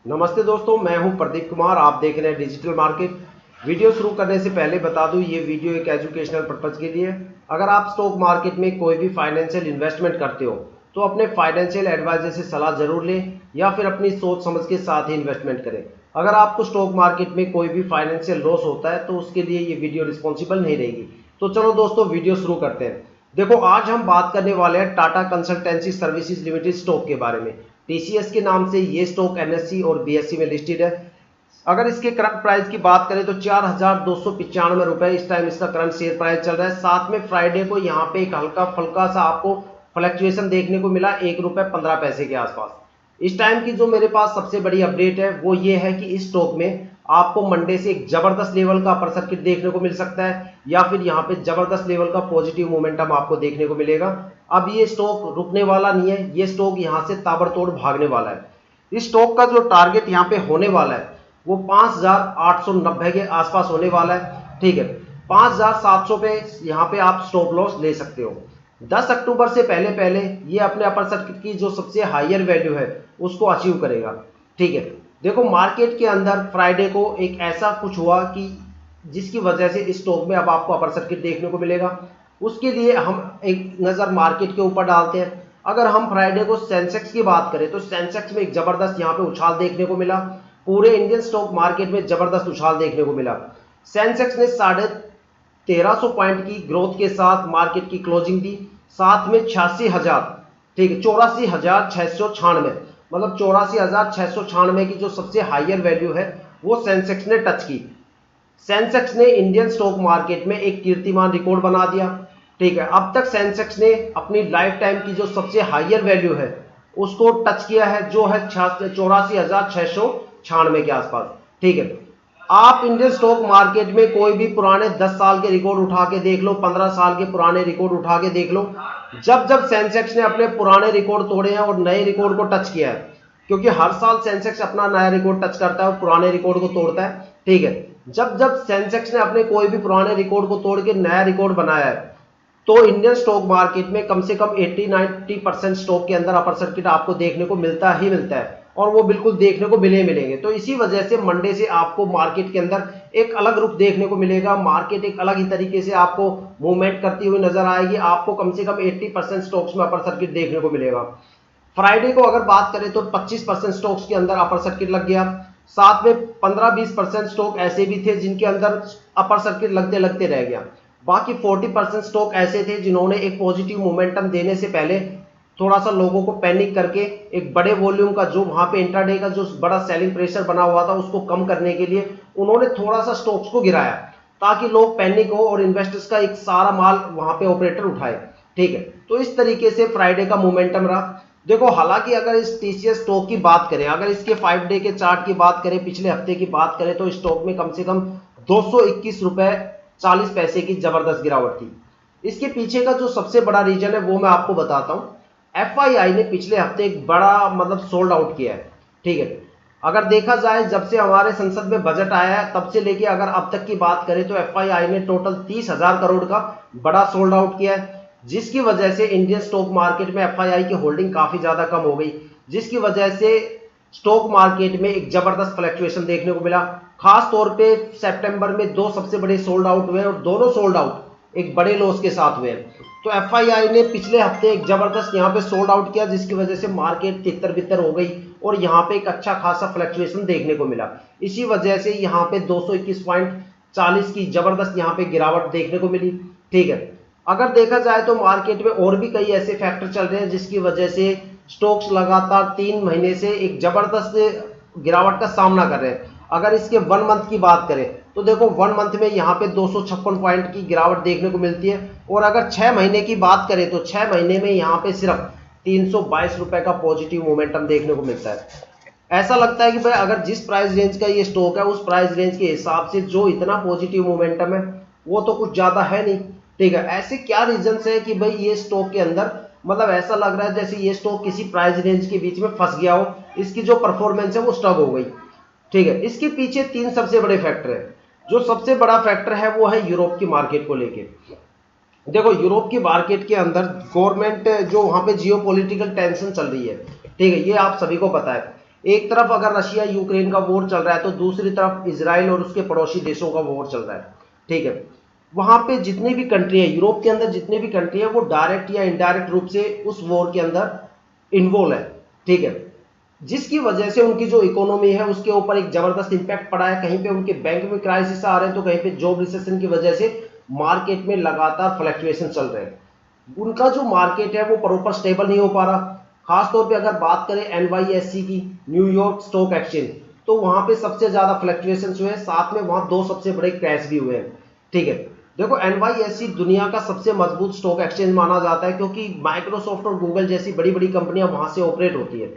नमस्ते दोस्तों, मैं हूं प्रदीप कुमार। आप देख रहे हैं डिजिटल मार्केट। वीडियो शुरू करने से पहले बता दूं, ये वीडियो एक एजुकेशनल पर्पज़ के लिए है। अगर आप स्टॉक मार्केट में कोई भी फाइनेंशियल इन्वेस्टमेंट करते हो तो अपने फाइनेंशियल एडवाइजर से सलाह जरूर लें या फिर अपनी सोच समझ के साथ ही इन्वेस्टमेंट करें। अगर आपको स्टॉक मार्केट में कोई भी फाइनेंशियल लॉस होता है तो उसके लिए ये वीडियो रिस्पॉन्सिबल नहीं रहेगी। तो चलो दोस्तों, वीडियो शुरू करते हैं। देखो, आज हम बात करने वाले हैं Tata consultancy services limited stock के बारे में। टीसीएस के नाम से ये स्टॉक एनएससी और बीएससी में लिस्टेड है। अगर इसके करंट प्राइस की बात करें तो 4,295 रुपए इस टाइम इसका करंट शेयर प्राइस चल रहा है। साथ में फ्राइडे को यहाँ पे एक हल्का फुल्का सा आपको फ्लक्चुएशन देखने को मिला, ₹1.15 के आसपास। इस टाइम की जो मेरे पास सबसे बड़ी अपडेट है वो ये है कि इस स्टॉक में आपको मंडे से एक जबरदस्त लेवल का अपर सर्किट देखने को मिल सकता है या फिर यहाँ पे जबरदस्त लेवल का पॉजिटिव मोमेंटम आपको देखने को मिलेगा। अब ये स्टॉक रुकने वाला नहीं है, ये स्टॉक यहाँ से ताबड़तोड़ भागने वाला है। इस स्टॉक का जो टारगेट यहाँ पे होने वाला है वो 5,890 के आसपास होने वाला है। ठीक है, 5,700 पे यहाँ पे आप स्टॉप लॉस ले सकते हो। 10 अक्टूबर से पहले पहले ये अपने अपर सर्किट की जो सबसे हायर वैल्यू है उसको अचीव करेगा। ठीक है, देखो मार्केट के अंदर फ्राइडे को एक ऐसा कुछ हुआ कि जिसकी वजह से इस स्टॉक में अब आपको अपर सर्किट देखने को मिलेगा। उसके लिए हम एक नज़र मार्केट के ऊपर डालते हैं। अगर हम फ्राइडे को सेंसेक्स की बात करें तो सेंसेक्स में एक जबरदस्त यहाँ पे उछाल देखने को मिला। पूरे इंडियन स्टॉक मार्केट में जबरदस्त उछाल देखने को मिला। सेंसेक्स ने 1350 पॉइंट की ग्रोथ के साथ मार्केट की क्लोजिंग दी। साथ में 86,000, ठीक है, 84,696, मतलब 84,696 की जो सबसे हायर वैल्यू है वो सेंसेक्स ने टच की। सेंसेक्स ने इंडियन स्टॉक मार्केट में एक कीर्तिमान रिकॉर्ड बना दिया। ठीक है, अब तक सेंसेक्स ने अपनी लाइफ टाइम की जो सबसे हायर वैल्यू है उसको टच किया है, जो है 84,696 के आसपास। ठीक है, आप इंडियन स्टॉक मार्केट में कोई भी पुराने 10 साल के रिकॉर्ड उठा के देख लो, 15 साल के पुराने रिकॉर्ड उठा के देख लो। जब जब सेंसेक्स ने अपने पुराने रिकॉर्ड तोड़े हैं और नए रिकॉर्ड को टच किया है, क्योंकि हर साल सेंसेक्स अपना नया रिकॉर्ड टच करता है और पुराने रिकॉर्ड को तोड़ता है। ठीक है, जब जब सेंसेक्स ने अपने कोई भी पुराने रिकॉर्ड को तोड़ के नया रिकॉर्ड बनाया है तो इंडियन स्टॉक मार्केट में कम से कम 80-90% स्टॉक के अंदर अपर सर्किट आपको देखने को मिलता ही मिलता है, और वो बिल्कुल देखने को मिलेंगे। तो इसी वजह से मंडे से आपको मार्केट के अंदर एक अलग रुख देखने को मिलेगा। मार्केट एक अलग ही तरीके से आपको मूवमेंट करती हुई नजर आएगी। आपको कम से कम 80% स्टॉक्स में अपर सर्किट देखने को मिलेगा। फ्राइडे को अगर बात करें तो 25% स्टॉक्स के अंदर अपर सर्किट लग गया। साथ में 15-20% स्टॉक ऐसे भी थे जिनके अंदर अपर सर्किट लगते लगते रह गया। बाकी 40% स्टॉक ऐसे थे जिन्होंने एक पॉजिटिव मोमेंटम देने से पहले थोड़ा सा लोगों को पैनिक करके एक बड़े वॉल्यूम का जो वहां पे इंट्राडे का जो बड़ा सेलिंग प्रेशर बना हुआ था उसको कम करने के लिए उन्होंने थोड़ा सा स्टॉक्स को गिराया ताकि लोग पैनिक हो और इन्वेस्टर्स का एक सारा माल वहां पे ऑपरेटर उठाए। ठीक है, तो इस तरीके से फ्राइडे का मोमेंटम रहा। देखो, हालांकि अगर इस टीसीएस स्टॉक की बात करें, अगर इसके 5 डे के चार्ट की बात करें, पिछले हफ्ते की बात करें, तो स्टॉक में कम से कम 221 रुपए 40 पैसे की जबरदस्त गिरावट थी। इसके पीछे का जो सबसे बड़ा रीजन है वो मैं आपको बताता हूं। एफआईआई ने पिछले हफ्ते एक बड़ा मतलब सोल्ड आउट किया है। ठीक है, अगर देखा जाए जब से हमारे संसद में बजट आया है तब से लेके अगर अब तक की बात करें तो एफआईआई ने टोटल 30,000 करोड़ का बड़ा सोल्ड आउट किया है, जिसकी वजह से इंडियन स्टॉक मार्केट में एफआईआई की होल्डिंग काफी ज्यादा कम हो गई, जिसकी वजह से स्टॉक मार्केट में एक जबरदस्त फ्लक्चुएशन देखने को मिला। खास तौर पे सितंबर में 2 सबसे बड़े सोल्ड आउट हुए और दोनों सोल्ड आउट एक बड़े लॉस के साथ हुए। तो एफआईआई ने पिछले हफ्ते एक जबरदस्त यहाँ पे सोल्ड आउट किया, जिसकी वजह से मार्केट तितर बितर हो गई और यहाँ पे एक अच्छा खासा फ्लक्चुएशन देखने को मिला। इसी वजह से यहाँ पे 221.40 की जबरदस्त यहाँ पे गिरावट देखने को मिली। ठीक है, अगर देखा जाए तो मार्केट में और भी कई ऐसे फैक्टर चल रहे हैं जिसकी वजह से स्टॉक्स लगातार 3 महीने से एक जबरदस्त गिरावट का सामना कर रहे हैं। अगर इसके 1 मंथ की बात करें तो देखो 1 मंथ में यहाँ पे 256 पॉइंट की गिरावट देखने को मिलती है, और अगर 6 महीने की बात करें तो 6 महीने में यहाँ पे सिर्फ 322 रुपए का पॉजिटिव मोमेंटम देखने को मिलता है। ऐसा लगता है कि भाई अगर जिस प्राइस रेंज का ये स्टॉक है उस प्राइस रेंज के हिसाब से जो इतना पॉजिटिव मोमेंटम है वो तो कुछ ज्यादा है नहीं। ठीक है, ऐसे क्या रीजन है कि भाई ये स्टॉक के अंदर मतलब ऐसा लग रहा है जैसे ये स्टॉक किसी प्राइस रेंज के बीच में फंस गया हो, इसकी जो परफॉर्मेंस है वो स्टक हो गई। ठीक है, इसके पीछे 3 सबसे बड़े फैक्टर है। जो सबसे बड़ा फैक्टर है वो है यूरोप की मार्केट को लेके। देखो, यूरोप की मार्केट के अंदर गवर्नमेंट जो वहां पे जियोपॉलिटिकल टेंशन चल रही है, ठीक है, ये आप सभी को पता है। एक तरफ अगर रशिया यूक्रेन का वॉर चल रहा है तो दूसरी तरफ इजराइल और उसके पड़ोसी देशों का वॉर चल रहा है। ठीक है, वहां पे जितनी भी कंट्री है, यूरोप के अंदर जितनी भी कंट्री है, वो डायरेक्ट या इनडायरेक्ट रूप से उस वॉर के अंदर इन्वॉल्व है। ठीक है, जिसकी वजह से उनकी जो इकोनॉमी है उसके ऊपर एक जबरदस्त इंपैक्ट पड़ा है। कहीं पे उनके बैंक में क्राइसिस आ रहे हैं तो कहीं पे जॉब रिसेशन की वजह से मार्केट में लगातार फ्लक्चुएशन चल रहे हैं। उनका जो मार्केट है वो प्रॉपर स्टेबल नहीं हो पा रहा। खासतौर पे अगर बात करें एनवाईएससी की, न्यूयॉर्क स्टॉक एक्सचेंज, तो वहां पे सबसे ज्यादा फ्लक्चुएशन हुए हैं, साथ में वहां दो सबसे बड़े क्रैश भी हुए हैं। ठीक है, देखो एनवाईएससी दुनिया का सबसे मजबूत स्टॉक एक्सचेंज माना जाता है क्योंकि माइक्रोसॉफ्ट और गूगल जैसी बड़ी बड़ी कंपनियां वहां से ऑपरेट होती है।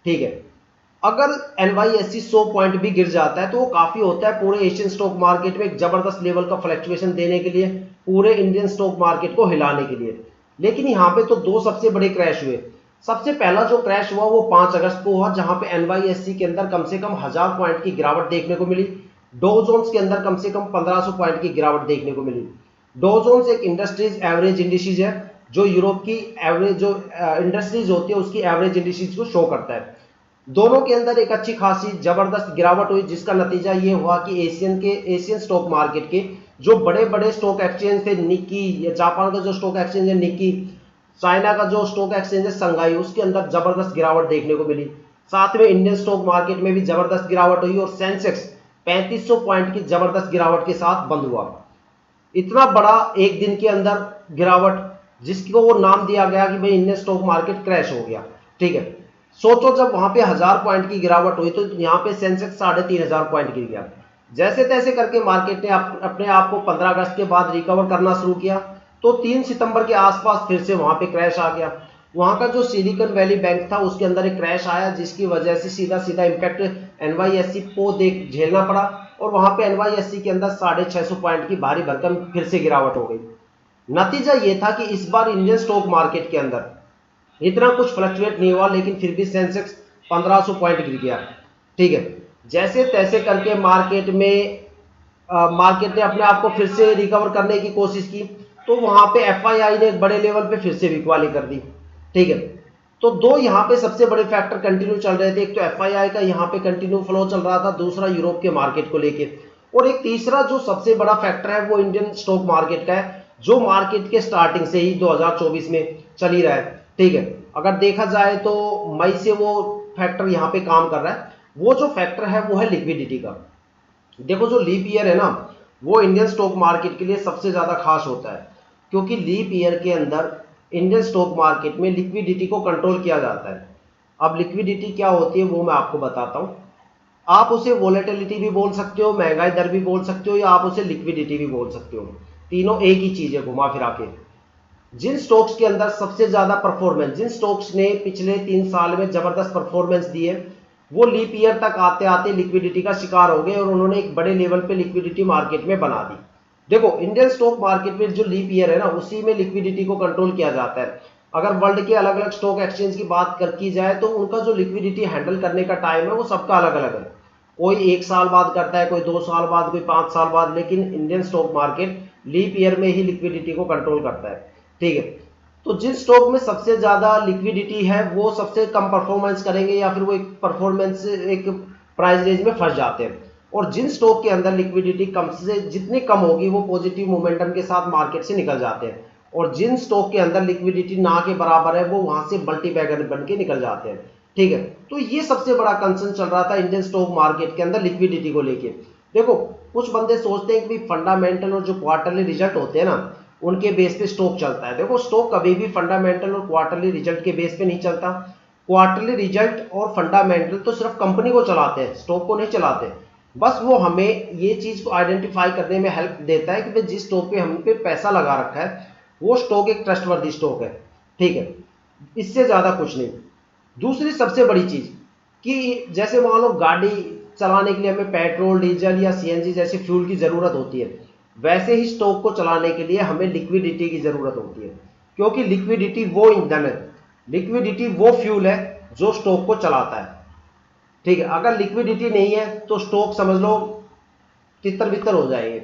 ठीक है, अगर एनवाईएससी 100 पॉइंट भी गिर जाता है तो वो काफी होता है पूरे एशियन स्टॉक मार्केट में एक जबरदस्त लेवल का फ्लक्चुएशन देने के लिए, पूरे इंडियन स्टॉक मार्केट को हिलाने के लिए। लेकिन यहाँ पे तो दो सबसे बड़े क्रैश हुए। सबसे पहला जो क्रैश हुआ वो 5 अगस्त को हुआ, जहां पे एनवाईएससी के अंदर कम से कम 1000 पॉइंट की गिरावट देखने को मिली। डॉ जोन्स के अंदर कम से कम 1500 पॉइंट की गिरावट देखने को मिली। डॉ जोन्स एक इंडस्ट्रीज एवरेज इंडिसेज है जो यूरोप की एवरेज जो इंडस्ट्रीज होती है उसकी एवरेज इंडिसेज को शो करता है। दोनों के अंदर एक अच्छी खासी जबरदस्त गिरावट हुई, जिसका नतीजा ये हुआ कि एशियन स्टॉक मार्केट के जो बड़े बड़े स्टॉक एक्सचेंज थे, निक्की, या जापान का जो स्टॉक एक्सचेंज है निक्की, चाइना का जो स्टॉक एक्सचेंज है संघाई, उसके अंदर जबरदस्त गिरावट देखने को मिली। साथ में इंडियन स्टॉक मार्केट में भी जबरदस्त गिरावट हुई और सेंसेक्स 3500 पॉइंट की जबरदस्त गिरावट के साथ बंद हुआ। इतना बड़ा एक दिन के अंदर गिरावट, जिसको वो नाम दिया गया कि भाई इंडियन स्टॉक मार्केट क्रैश हो गया। ठीक है, सोचो जब वहां पे 1000 पॉइंट की गिरावट हुई तो यहाँ पे सेंसेक्स 3500 पॉइंट गिर गया। जैसे तैसे करके मार्केट ने अपने आप को 15 अगस्त के बाद रिकवर करना शुरू किया तो 3 सितंबर के आसपास फिर से वहां पे क्रैश आ गया। वहां का जो सिलिकॉन वैली बैंक था उसके अंदर एक क्रैश आया, जिसकी वजह से सीधा सीधा इंपैक्ट एनवाईएससी को झेलना पड़ा और वहां पे एनवाईएससी के अंदर 650 पॉइंट की भारी भरकम फिर से गिरावट हो गई। नतीजा ये था कि इस बार इंडियन स्टॉक मार्केट के अंदर इतना कुछ फ्लक्चुएट नहीं हुआ, लेकिन फिर भी सेंसेक्स 1500 पॉइंट गिर गया। ठीक है, जैसे तैसे करके मार्केट ने अपने आप को फिर से रिकवर करने की कोशिश की तो वहां पे एफआईआई ने एक बड़े लेवल पे फिर से बिकवाली कर दी। ठीक है, तो दो यहाँ पे सबसे बड़े फैक्टर कंटिन्यू चल रहे थे। एक तो एफआईआई का यहाँ पे कंटिन्यू फ्लो चल रहा था, दूसरा यूरोप के मार्केट को लेके, और एक तीसरा जो सबसे बड़ा फैक्टर है वो इंडियन स्टॉक मार्केट का है, जो मार्केट के स्टार्टिंग से ही 2024 में चल ही रहा है। ठीक है, अगर देखा जाए तो मई से वो फैक्टर यहाँ पे काम कर रहा है। वो जो फैक्टर है वो है लिक्विडिटी का। देखो जो लीप ईयर है ना, वो इंडियन स्टॉक मार्केट के लिए सबसे ज्यादा खास होता है, क्योंकि लीप ईयर के अंदर इंडियन स्टॉक मार्केट में लिक्विडिटी को कंट्रोल किया जाता है। अब लिक्विडिटी क्या होती है वो मैं आपको बताता हूं। आप उसे वोलेटिलिटी भी बोल सकते हो, महंगाई दर भी बोल सकते हो, या आप उसे लिक्विडिटी भी बोल सकते हो। तीनों एक ही चीज है घुमा फिरा के। जिन स्टॉक्स के अंदर सबसे ज्यादा परफॉर्मेंस, जिन स्टॉक्स ने पिछले 3 साल में जबरदस्त परफॉर्मेंस दी है, वो लीप ईयर तक आते आते लिक्विडिटी का शिकार हो गए और उन्होंने एक बड़े लेवल पे लिक्विडिटी मार्केट में बना दी। देखो इंडियन स्टॉक मार्केट में जो लीप ईयर है ना, उसी में लिक्विडिटी को कंट्रोल किया जाता है। अगर वर्ल्ड के अलग अलग स्टॉक एक्सचेंज की बात की जाए तो उनका जो लिक्विडिटी हैंडल करने का टाइम है वो सबका अलग अलग है। कोई 1 साल बाद करता है, कोई 2 साल बाद, कोई 5 साल बाद, लेकिन Indian stock market leap year में ही लिक्विडिटी को कंट्रोल करता है। ठीक है, तो जिन स्टॉक में सबसे ज्यादा लिक्विडिटी है वो सबसे कम परफॉर्मेंस करेंगे, या फिर वो एक प्राइस रेंज में फंस जाते हैं। और जिन स्टॉक के अंदर लिक्विडिटी कम से जितनी कम होगी वो पॉजिटिव मोमेंटम के साथ मार्केट से निकल जाते हैं, और जिन स्टॉक के अंदर लिक्विडिटी ना के बराबर है वो वहां से मल्टी बैगर बन के निकल जाते हैं। ठीक है, तो ये सबसे बड़ा कंसर्न चल रहा था इंडियन स्टॉक मार्केट के अंदर लिक्विडिटी को लेके। देखो कुछ बंदे सोचते हैं कि फंडामेंटल और जो क्वार्टरली रिजल्ट होते हैं ना, उनके बेस पे स्टॉक चलता है। देखो स्टॉक कभी भी फंडामेंटल और क्वार्टरली रिजल्ट के बेस पे नहीं चलता। क्वार्टरली रिजल्ट और फंडामेंटल तो सिर्फ कंपनी को चलाते हैं, स्टॉक को नहीं चलाते। बस वो हमें ये चीज को आइडेंटिफाई करने में हेल्प देता है कि जिस स्टॉक पे हम पे पैसा लगा रखा है वो स्टॉक एक ट्रस्टवर्दी स्टॉक है। ठीक है, इससे ज्यादा कुछ नहीं। दूसरी सबसे बड़ी चीज कि जैसे मान लो गाड़ी चलाने के लिए हमें पेट्रोल, डीजल या सीएनजी जैसे फ्यूल की जरूरत होती है, वैसे ही स्टॉक को चलाने के लिए हमें लिक्विडिटी की जरूरत होती है, क्योंकि लिक्विडिटी वो ईंधन है, लिक्विडिटी वो फ्यूल है जो स्टॉक को चलाता है। ठीक है, अगर लिक्विडिटी नहीं है तो स्टॉक समझ लो तितर बितर हो जाएंगे।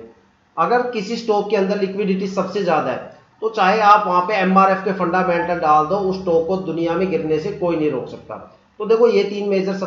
अगर किसी स्टॉक के अंदर लिक्विडिटी सबसे ज्यादा है तो चाहे आप वहां पे एमआरएफ के फंडामेंटल डाल दो, उस स्टॉक को दुनिया में गिरने से कोई नहीं रोक सकता। तो देखो ये 3 मेजर सबसे